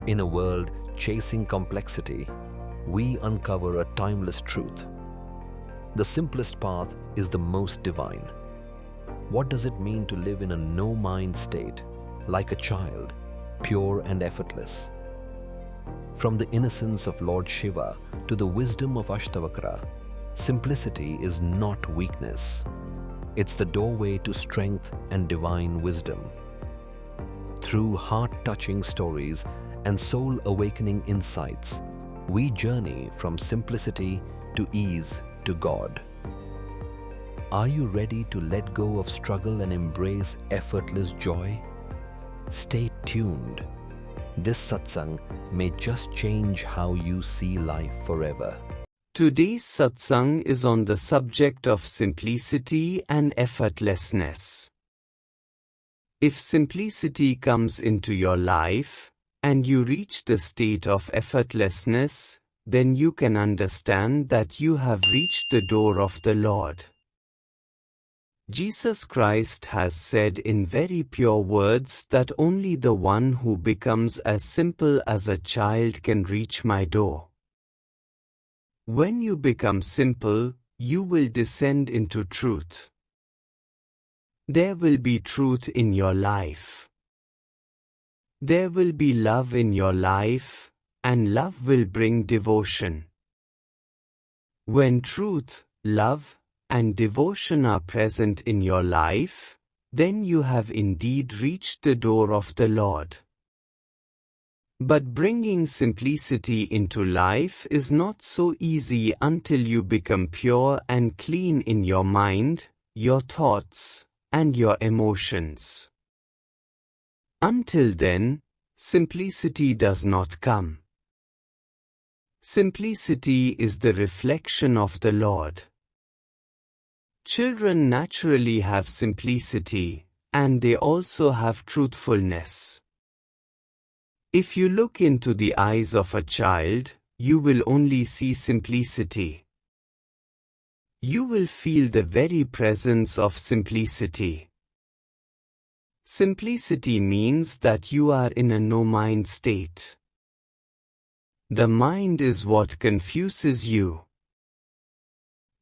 In a world chasing complexity, we uncover a timeless truth. The simplest path is the most divine. What does it mean to live in a no-mind state, like a child, pure and effortless? From the innocence of Lord Shiva to the wisdom of Ashtavakra, simplicity is not weakness. It's the doorway to strength and divine wisdom. Through heart-touching stories and soul-awakening insights, we journey from simplicity to ease to God. Are you ready to let go of struggle and embrace effortless joy? Stay tuned. This satsang may just change how you see life forever. Today's satsang is on the subject of simplicity and effortlessness. If simplicity comes into your life, and you reach the state of effortlessness, then you can understand that you have reached the door of the Lord. Jesus Christ has said in very pure words that only the one who becomes as simple as a child can reach my door. When you become simple, you will descend into truth. There will be truth in your life. There will be love in your life, and love will bring devotion. When truth, love, and devotion are present in your life, then you have indeed reached the door of the Lord. But bringing simplicity into life is not so easy until you become pure and clean in your mind, your thoughts, and your emotions. Until then, simplicity does not come. Simplicity is the reflection of the Lord. Children naturally have simplicity, and they also have truthfulness. If you look into the eyes of a child, you will only see simplicity. You will feel the very presence of simplicity. Simplicity means that you are in a no-mind state. The mind is what confuses you.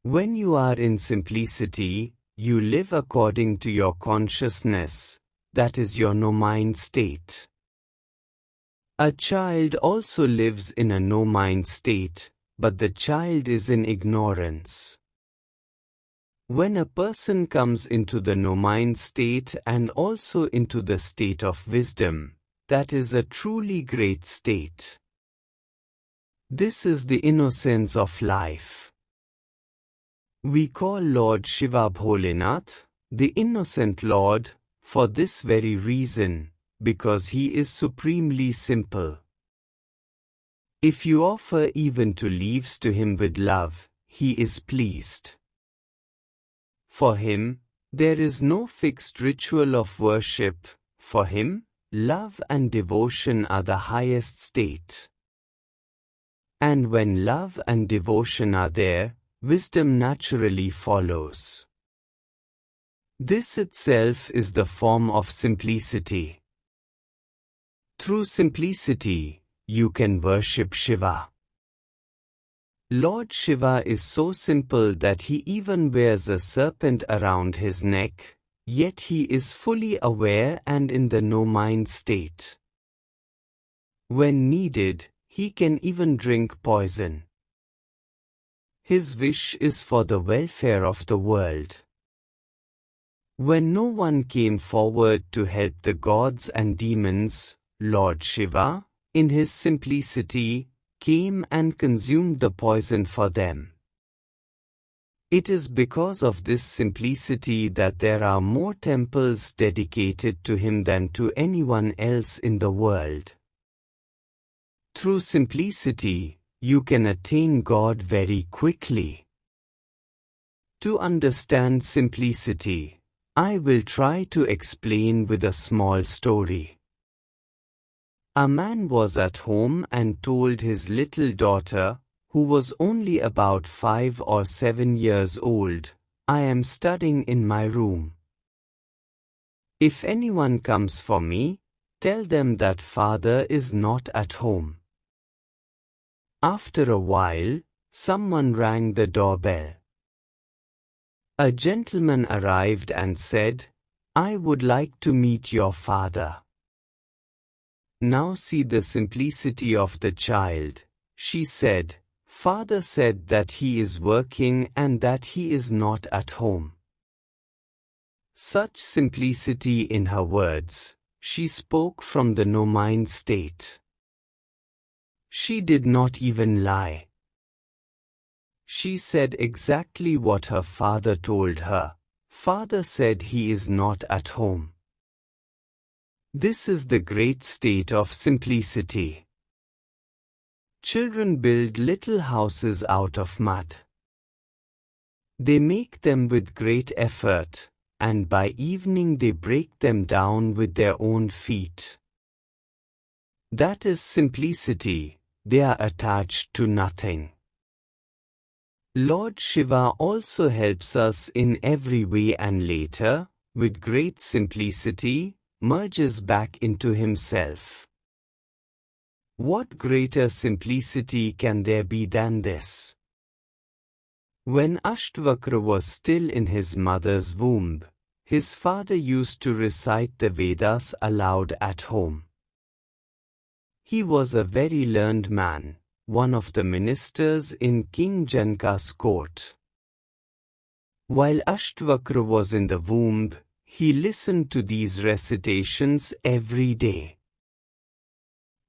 When you are in simplicity, you live according to your consciousness, that is your no-mind state. A child also lives in a no-mind state, but the child is in ignorance. When a person comes into the no-mind state and also into the state of wisdom, that is a truly great state. This is the innocence of life. We call Lord Shiva Bholinath, the innocent Lord, for this very reason, because he is supremely simple. If you offer even 2 leaves to him with love, he is pleased. For him, there is no fixed ritual of worship. For him, love and devotion are the highest state. And when love and devotion are there, wisdom naturally follows. This itself is the form of simplicity. Through simplicity, you can worship Shiva. Lord Shiva is so simple that he even wears a serpent around his neck, yet he is fully aware and in the no-mind state. When needed, he can even drink poison. His wish is for the welfare of the world. When no one came forward to help the gods and demons, Lord Shiva, in his simplicity, came and consumed the poison for them. It is because of this simplicity that there are more temples dedicated to him than to anyone else in the world. Through simplicity, you can attain God very quickly. To understand simplicity, I will try to explain with a small story. A man was at home and told his little daughter, who was only about 5 or 7 years old, "I am studying in my room. If anyone comes for me, Tell them that father is not at home. After a while, someone rang the doorbell. A gentleman arrived and said, "I would like to meet your father." Now see the simplicity of the child. She said, "Father said that he is working and that he is not at home." Such simplicity in her words. She spoke from the no-mind state. She did not even lie. She said exactly what her father told her. Father said he is not at home. This is the great state of simplicity. Children build little houses out of mud. They make them with great effort, and by evening they break them down with their own feet. That is simplicity. They are attached to nothing. Lord Shiva also helps us in every way and later, with great simplicity, merges back into himself. What greater simplicity can there be than this? When Ashtavakra was still in his mother's womb, his father used to recite the Vedas aloud at home. He was a very learned man, one of the ministers in King Janaka's court. While Ashtavakra was in the womb, he listened to these recitations every day.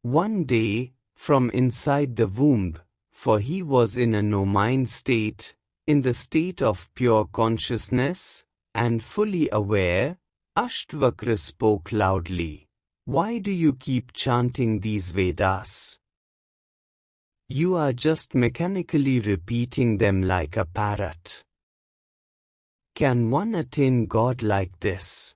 One day, from inside the womb, for he was in a no-mind state, in the state of pure consciousness, and fully aware, Ashtavakra spoke loudly, "Why do you keep chanting these Vedas? You are just mechanically repeating them like a parrot. Can one attain God like this?"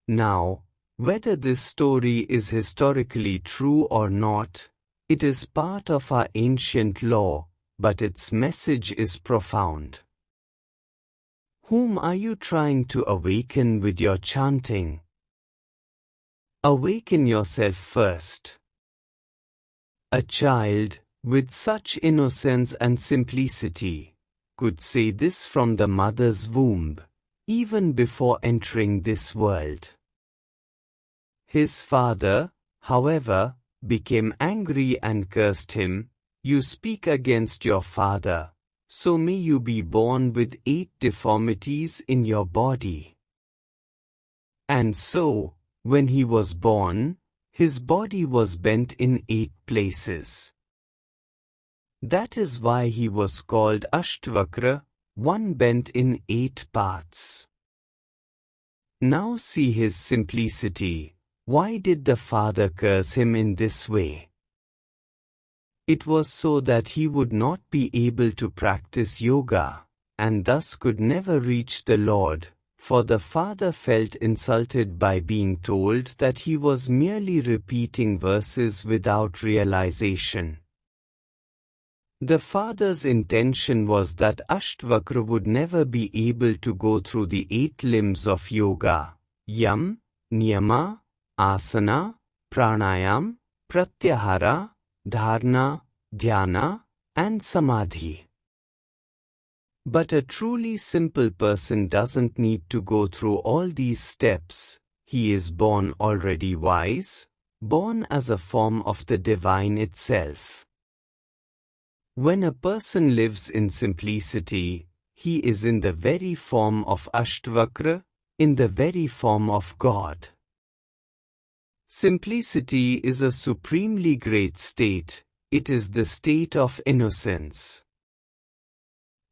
Now, whether this story is historically true or not, it is part of our ancient law, but its message is profound. Whom are you trying to awaken with your chanting? Awaken yourself first. A child, with such innocence and simplicity, could say this from the mother's womb, even before entering this world. His father, however, became angry and cursed him, "You speak against your father, so may you be born with 8 deformities in your body." And so, when he was born, his body was bent in 8 places. That is why he was called Ashtavakra, one bent in 8 parts. Now see his simplicity. Why did the father curse him in this way? It was so that he would not be able to practice yoga, and thus could never reach the Lord, for the father felt insulted by being told that he was merely repeating verses without realization. The father's intention was that Ashtavakra would never be able to go through the 8 limbs of yoga: yam, niyama, asana, pranayam, pratyahara, dharana, dhyana, and samadhi. But a truly simple person doesn't need to go through all these steps. He is born already wise, born as a form of the divine itself. When a person lives in simplicity, he is in the very form of Ashtavakra, in the very form of God. Simplicity is a supremely great state. It is the state of innocence.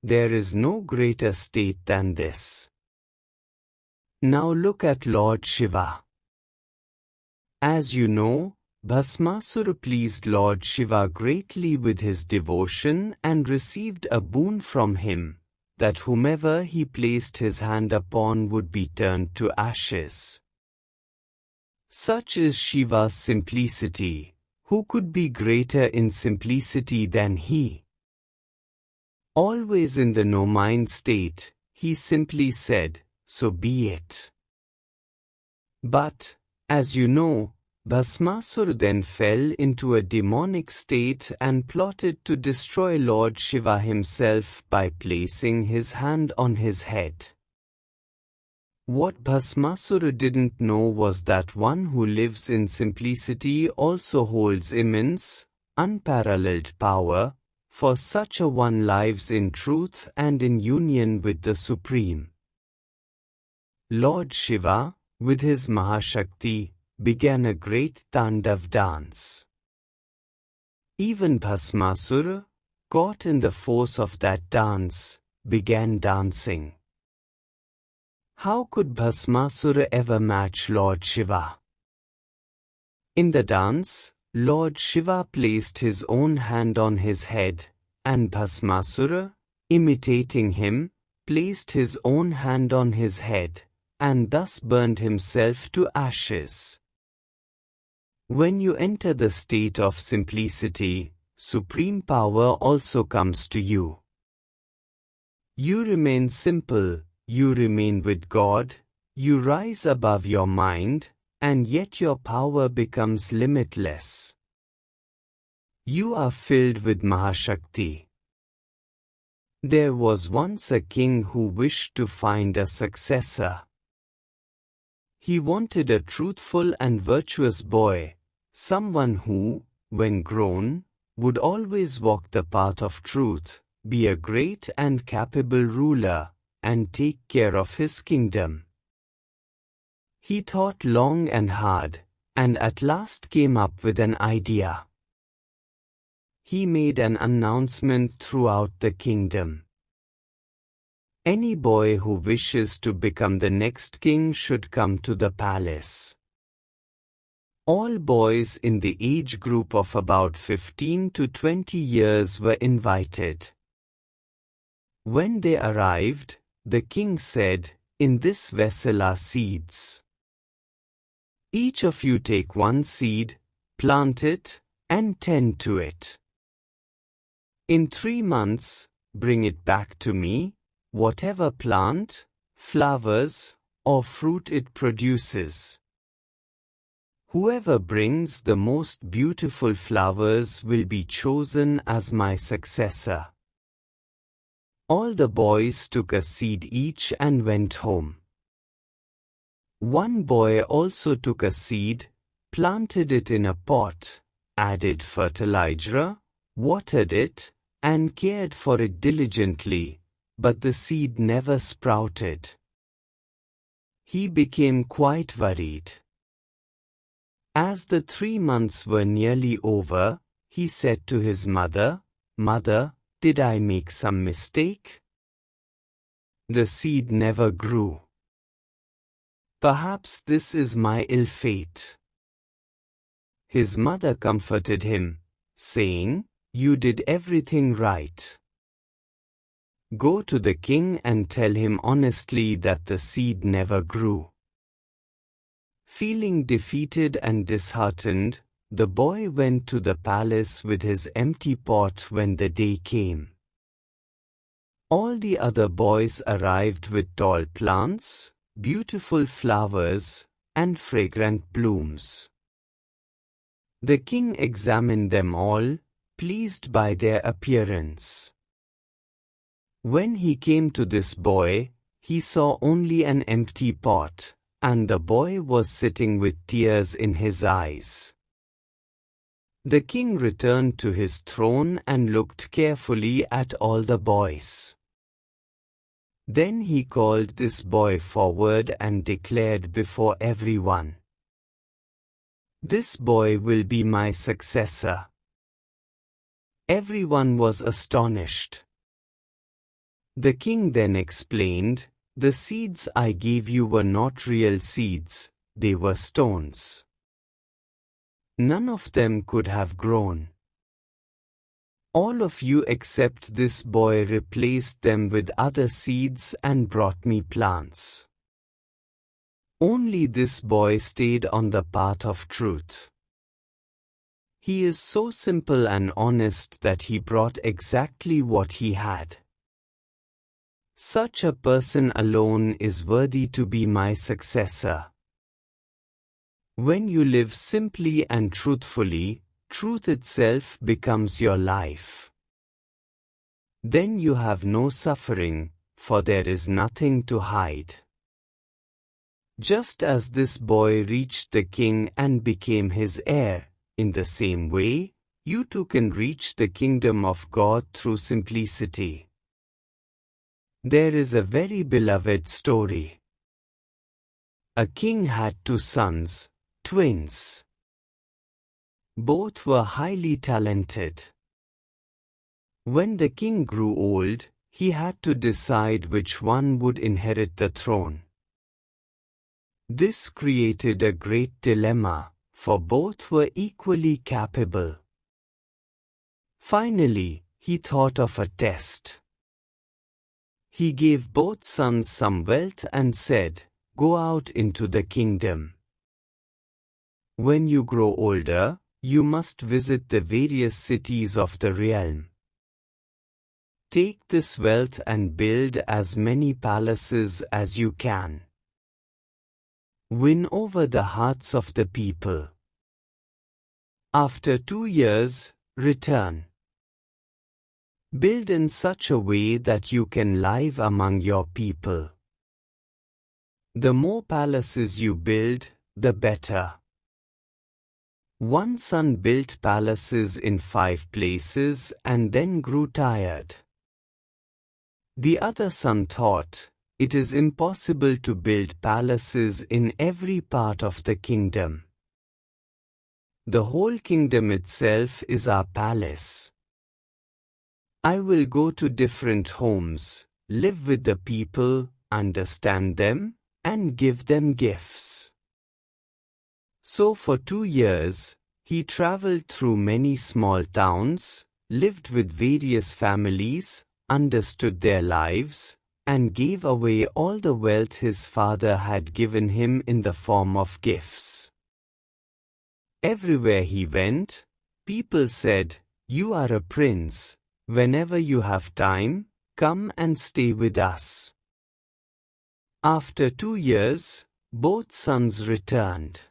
There is no greater state than this. Now look at Lord Shiva. As you know, Bhasmasura pleased Lord Shiva greatly with his devotion and received a boon from him, that whomever he placed his hand upon would be turned to ashes. Such is Shiva's simplicity. Who could be greater in simplicity than he? Always in the no-mind state, he simply said, "So be it." But, As you know, Bhasmasura then fell into a demonic state and plotted to destroy Lord Shiva himself by placing his hand on his head. What Bhasmasura didn't know was that one who lives in simplicity also holds immense, unparalleled power, for such a one lives in truth and in union with the Supreme. Lord Shiva, with his Mahashakti, began a great Tandav dance. Even Bhasmasura, caught in the force of that dance, began dancing. How could Bhasmasura ever match Lord Shiva? In the dance, Lord Shiva placed his own hand on his head, and Bhasmasura, imitating him, placed his own hand on his head, and thus burned himself to ashes. When you enter the state of simplicity, supreme power also comes to you. You remain simple, you remain with God, you rise above your mind, and yet your power becomes limitless. You are filled with Mahashakti. There was once a king who wished to find a successor. He wanted a truthful and virtuous boy, someone who, when grown, would always walk the path of truth, be a great and capable ruler, and take care of his kingdom. He thought long and hard, and at last came up with an idea. He made an announcement throughout the kingdom. Any boy who wishes to become the next king should come to the palace. All boys in the age group of about 15 to 20 years were invited. When they arrived, the king said, "In this vessel are seeds. Each of you take one seed, plant it, and tend to it. In 3 months, bring it back to me, whatever plant, flowers, or fruit it produces. Whoever brings the most beautiful flowers will be chosen as my successor." All the boys took a seed each and went home. One boy also took a seed, planted it in a pot, added fertilizer, watered it, and cared for it diligently, but the seed never sprouted. He became quite worried. As the 3 months were nearly over, he said to his mother, "Mother, did I make some mistake? The seed never grew. Perhaps this is my ill fate." His mother comforted him, saying, "You did everything right. Go to the king and tell him honestly that the seed never grew." Feeling defeated and disheartened, the boy went to the palace with his empty pot when the day came. All the other boys arrived with tall plants, beautiful flowers, and fragrant blooms. The king examined them all, pleased by their appearance. When he came to this boy, he saw only an empty pot, and the boy was sitting with tears in his eyes. The king returned to his throne and looked carefully at all the boys. Then he called this boy forward and declared before everyone, "This boy will be my successor." Everyone was astonished. The king then explained, "The seeds I gave you were not real seeds, they were stones. None of them could have grown. All of you except this boy replaced them with other seeds and brought me plants. Only this boy stayed on the path of truth. He is so simple and honest that he brought exactly what he had. Such a person alone is worthy to be my successor." When you live simply and truthfully, truth itself becomes your life. Then you have no suffering, for there is nothing to hide. Just as this boy reached the king and became his heir, in the same way, you too can reach the kingdom of God through simplicity. There is a very beloved story. A king had two sons, twins. Both were highly talented. When the king grew old, he had to decide which one would inherit the throne. This created a great dilemma, for both were equally capable. Finally, he thought of a test. He gave both sons some wealth and said, "Go out into the kingdom. When you grow older, you must visit the various cities of the realm. Take this wealth and build as many palaces as you can. Win over the hearts of the people. After 2 years, return. Build in such a way that you can live among your people. The more palaces you build, the better." One son built palaces in 5 places and then grew tired. The other son thought, "It is impossible to build palaces in every part of the kingdom. The whole kingdom itself is our palace. I will go to different homes, live with the people, understand them, and give them gifts." So for 2 years, he traveled through many small towns, lived with various families, understood their lives, and gave away all the wealth his father had given him in the form of gifts. Everywhere he went, people said, "You are a prince. Whenever you have time, come and stay with us." After 2 years, both sons returned.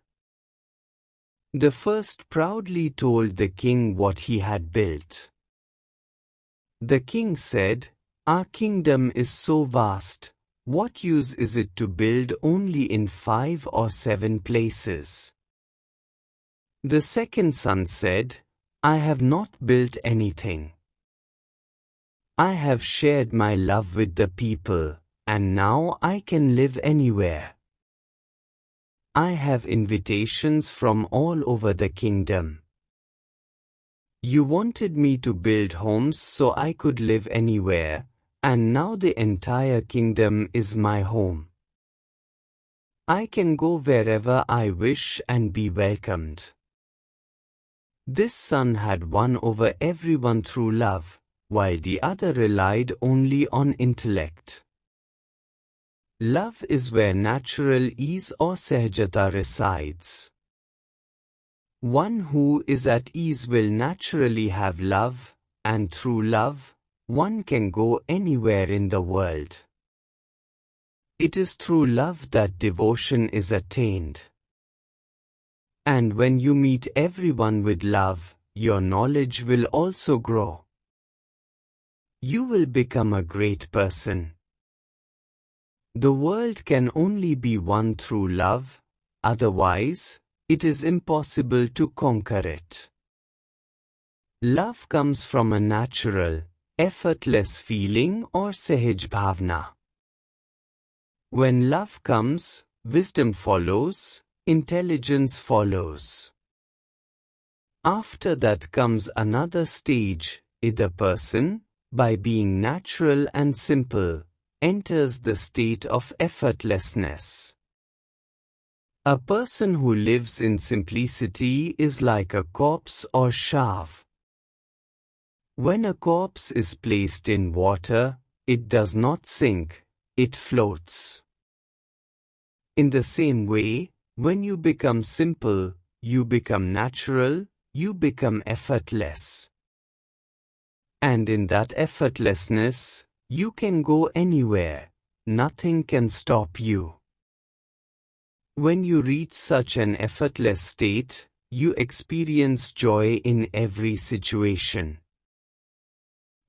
The first proudly told the king what he had built. The king said, "Our kingdom is so vast, what use is it to build only in 5 or 7 places?" The second son said, "I have not built anything. I have shared my love with the people, and now I can live anywhere. I have invitations from all over the kingdom. You wanted me to build homes so I could live anywhere, and now the entire kingdom is my home. I can go wherever I wish and be welcomed." This son had won over everyone through love, while the other relied only on intellect. Love is where natural ease or sahajta resides. One who is at ease will naturally have love, and through love, one can go anywhere in the world. It is through love that devotion is attained. And when you meet everyone with love, your knowledge will also grow. You will become a great person. The world can only be won through love, otherwise, it is impossible to conquer it. Love comes from a natural, effortless feeling or sahaj bhavna. When love comes, wisdom follows, intelligence follows. After that comes another stage, the person, by being natural and simple, enters the state of effortlessness. A person who lives in simplicity is like a corpse or shav. When a corpse is placed in water, it does not sink, it floats. In the same way, when you become simple, you become natural, you become effortless. And in that effortlessness, you can go anywhere, nothing can stop you. When you reach such an effortless state, you experience joy in every situation.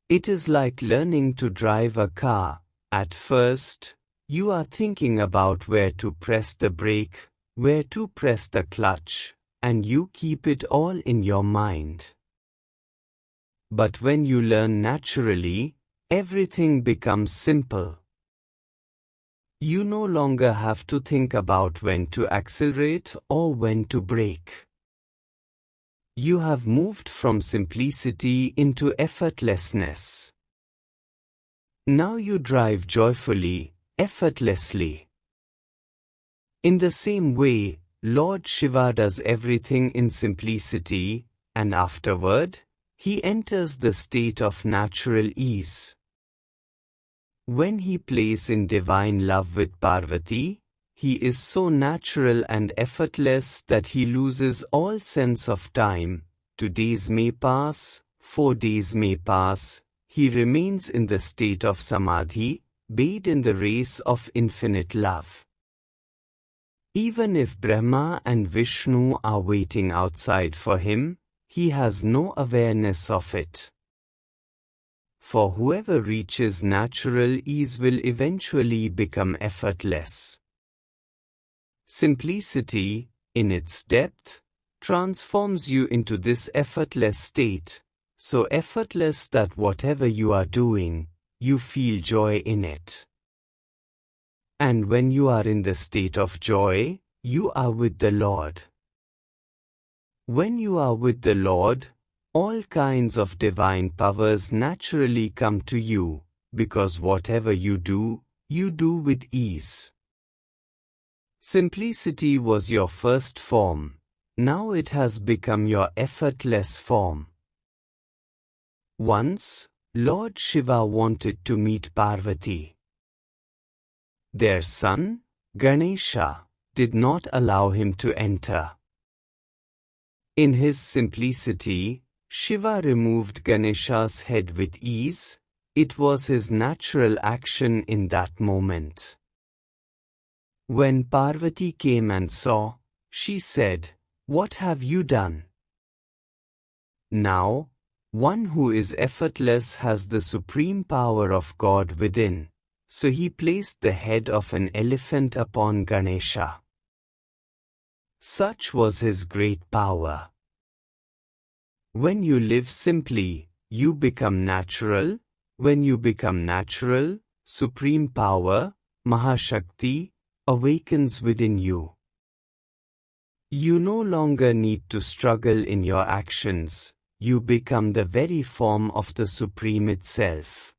It is like learning to drive a car. At first, you are thinking about where to press the brake, where to press the clutch, and you keep it all in your mind. But when you learn naturally, everything becomes simple. You no longer have to think about when to accelerate or when to brake. You have moved from simplicity into effortlessness. Now you drive joyfully, effortlessly. In the same way, Lord Shiva does everything in simplicity, and afterward, he enters the state of natural ease. When he plays in divine love with Parvati, he is so natural and effortless that he loses all sense of time. 2 days may pass, 4 days may pass, he remains in the state of samadhi, bathed in the rays of infinite love. Even if Brahma and Vishnu are waiting outside for him, he has no awareness of it. For whoever reaches natural ease will eventually become effortless. Simplicity, in its depth, transforms you into this effortless state, so effortless that whatever you are doing, you feel joy in it. And when you are in the state of joy, you are with the Lord. When you are with the Lord, all kinds of divine powers naturally come to you, because whatever you do with ease. Simplicity was your first form, now it has become your effortless form. Once, Lord Shiva wanted to meet Parvati. Their son, Ganesha, did not allow him to enter. In his simplicity, Shiva removed Ganesha's head with ease. It was his natural action in that moment. When Parvati came and saw, she said, "What have you done?" Now, one who is effortless has the supreme power of God within, so he placed the head of an elephant upon Ganesha. Such was his great power. When you live simply, you become natural. When you become natural, supreme power, Mahashakti, awakens within you. You no longer need to struggle in your actions, you become the very form of the Supreme itself.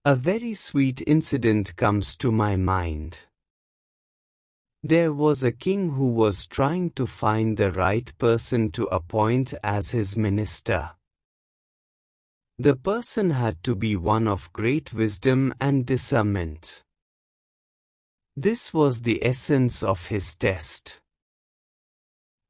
A very sweet incident comes to my mind. There was a king who was trying to find the right person to appoint as his minister. The person had to be one of great wisdom and discernment. This was the essence of his test.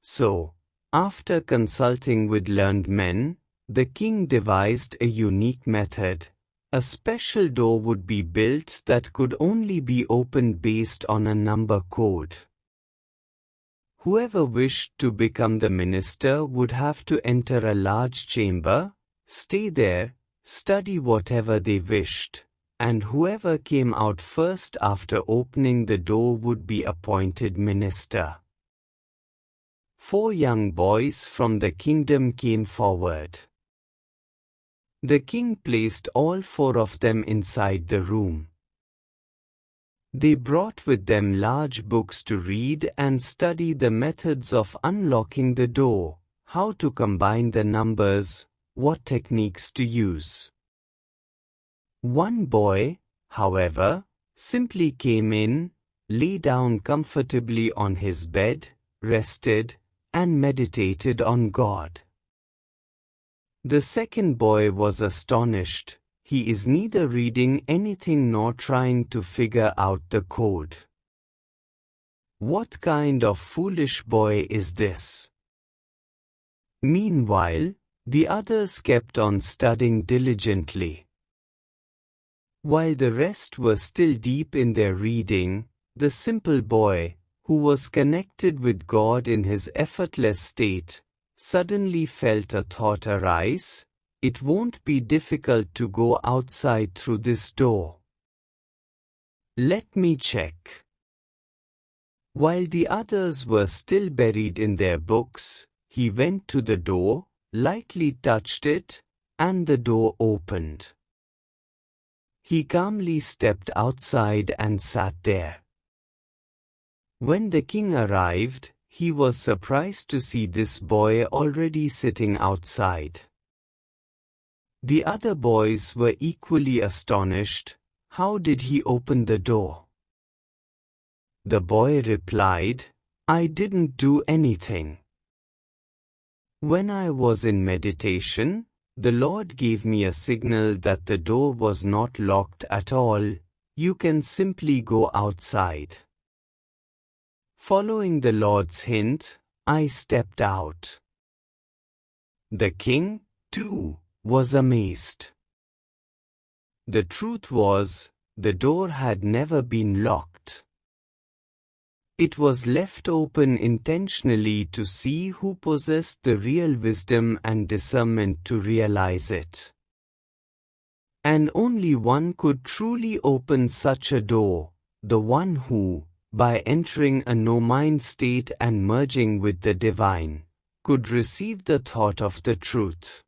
So, after consulting with learned men, the king devised a unique method. A special door would be built that could only be opened based on a number code. Whoever wished to become the minister would have to enter a large chamber, stay there, study whatever they wished, and whoever came out first after opening the door would be appointed minister. 4 young boys from the kingdom came forward. The king placed all 4 of them inside the room. They brought with them large books to read and study the methods of unlocking the door, how to combine the numbers, what techniques to use. One boy, however, simply came in, lay down comfortably on his bed, rested, and meditated on God. The second boy was astonished. He is neither reading anything nor trying to figure out the code. What kind of foolish boy is this? Meanwhile, the others kept on studying diligently. While the rest were still deep in their reading, the simple boy, who was connected with God in his effortless state, suddenly felt a thought arise: it won't be difficult to go outside through this door. Let me check. While the others were still buried in their books, he went to the door, lightly touched it, and the door opened. He calmly stepped outside and sat there. When the king arrived, he was surprised to see this boy already sitting outside. The other boys were equally astonished. How did he open the door? The boy replied, I didn't do anything. When I was in meditation, the Lord gave me a signal that the door was not locked at all. You can simply go outside. Following the Lord's hint, I stepped out. The king, too, was amazed. The truth was, the door had never been locked. It was left open intentionally to see who possessed the real wisdom and discernment to realize it. And only one could truly open such a door, the one who, by entering a no-mind state and merging with the divine, could receive the thought of the truth.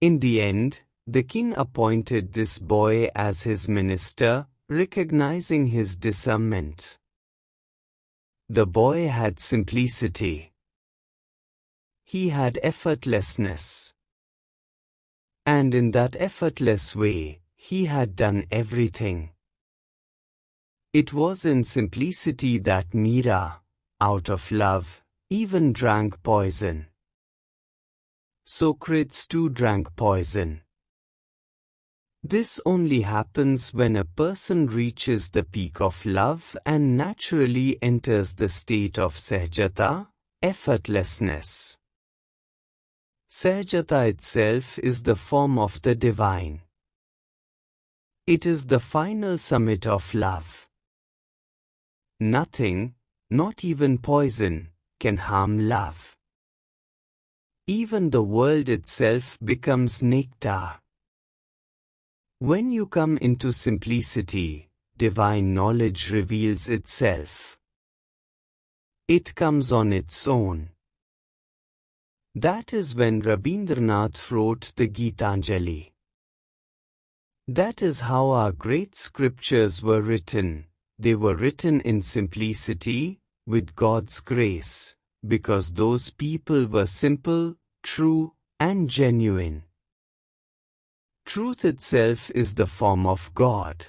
In the end, the king appointed this boy as his minister, recognizing his discernment. The boy had simplicity. He had effortlessness. And in that effortless way, he had done everything. It was in simplicity that Meera, out of love, even drank poison. Socrates too drank poison. This only happens when a person reaches the peak of love and naturally enters the state of sahajta, effortlessness. Sahajta itself is the form of the divine. It is the final summit of love. Nothing, not even poison, can harm love. Even the world itself becomes nectar. When you come into simplicity, divine knowledge reveals itself. It comes on its own. That is when Rabindranath wrote the Gitanjali. That is how our great scriptures were written. They were written in simplicity, with God's grace, because those people were simple, true, and genuine. Truth itself is the form of God.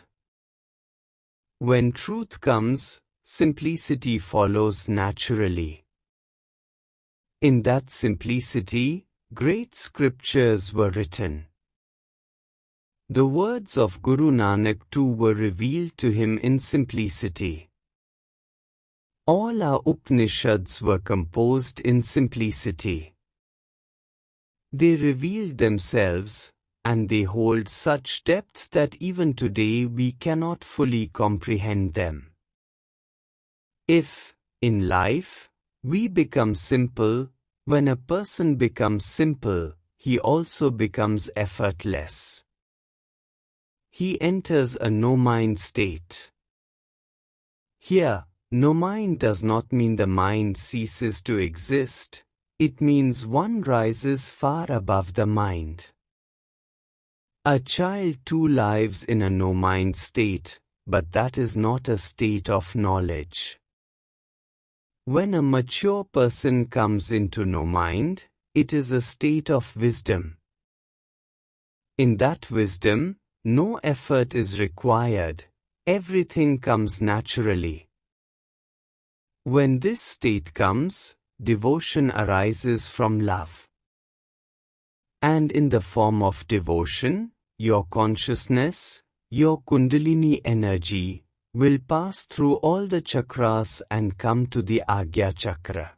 When truth comes, simplicity follows naturally. In that simplicity, great scriptures were written. The words of Guru Nanak too were revealed to him in simplicity. All our Upanishads were composed in simplicity. They revealed themselves, and they hold such depth that even today we cannot fully comprehend them. If, in life, we become simple, when a person becomes simple, he also becomes effortless. He enters a no-mind state. Here, no mind does not mean the mind ceases to exist, it means one rises far above the mind. A child too lives in a no-mind state, but that is not a state of knowledge. When a mature person comes into no mind, it is a state of wisdom. In that wisdom, no effort is required, everything comes naturally. When this state comes, devotion arises from love. And in the form of devotion, your consciousness, your Kundalini energy, will pass through all the chakras and come to the Agya chakra.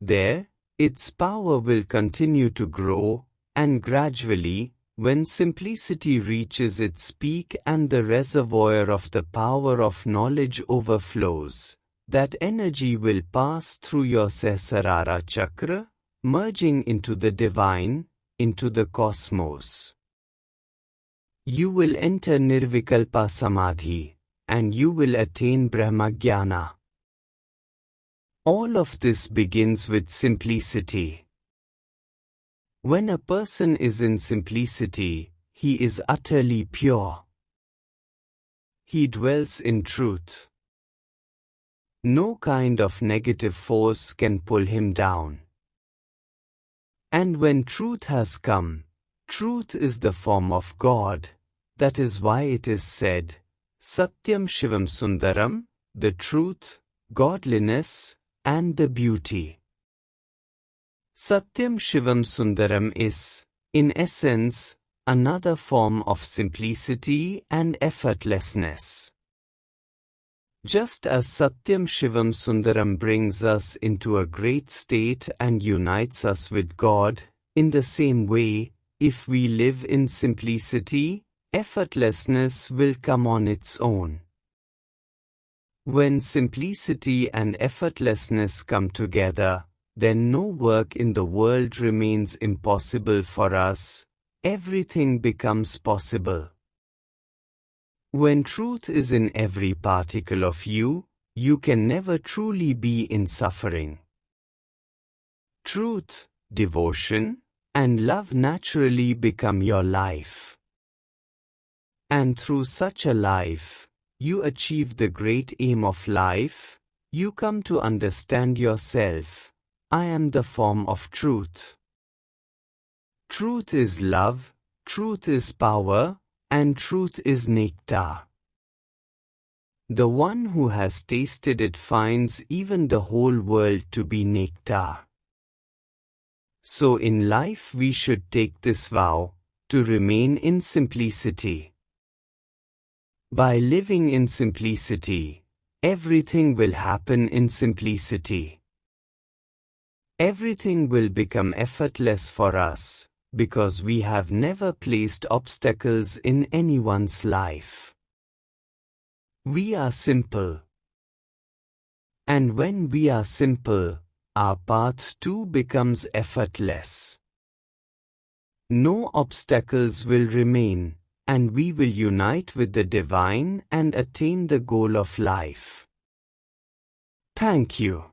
There, its power will continue to grow, and gradually, When simplicity reaches its peak and the reservoir of the power of knowledge overflows, that energy will pass through your Sahasrara chakra, merging into the divine, into the cosmos. You will enter nirvikalpasamadhi, and you will attain Brahmagyana. All of this begins with simplicity. When a person is in simplicity, he is utterly pure. He dwells in truth. No kind of negative force can pull him down. And when truth has come, truth is the form of God. That is why it is said, satyamshivamsundaram, the truth, godliness, and the beauty. Satyamshivamsundaram is, in essence, another form of simplicity and effortlessness. Just as satyamshivamsundaram brings us into a great state and unites us with God, in the same way, if we live in simplicity, effortlessness will come on its own. When simplicity and effortlessness come together, then no work in the world remains impossible for us. Everything becomes possible. When truth is in every particle of you, you can never truly be in suffering. Truth, devotion, and love naturally become your life. And through such a life, you achieve the great aim of life. You come to understand yourself. I am the form of truth. Truth is love, truth is power, and truth is nectar. The one who has tasted it finds even the whole world to be nectar. So in life we should take this vow, to remain in simplicity. By living in simplicity, everything will happen in simplicity. Everything will become effortless for us, because we have never placed obstacles in anyone's life. We are simple. And when we are simple, our path too becomes effortless. No obstacles will remain, and we will unite with the divine and attain the goal of life. Thank you.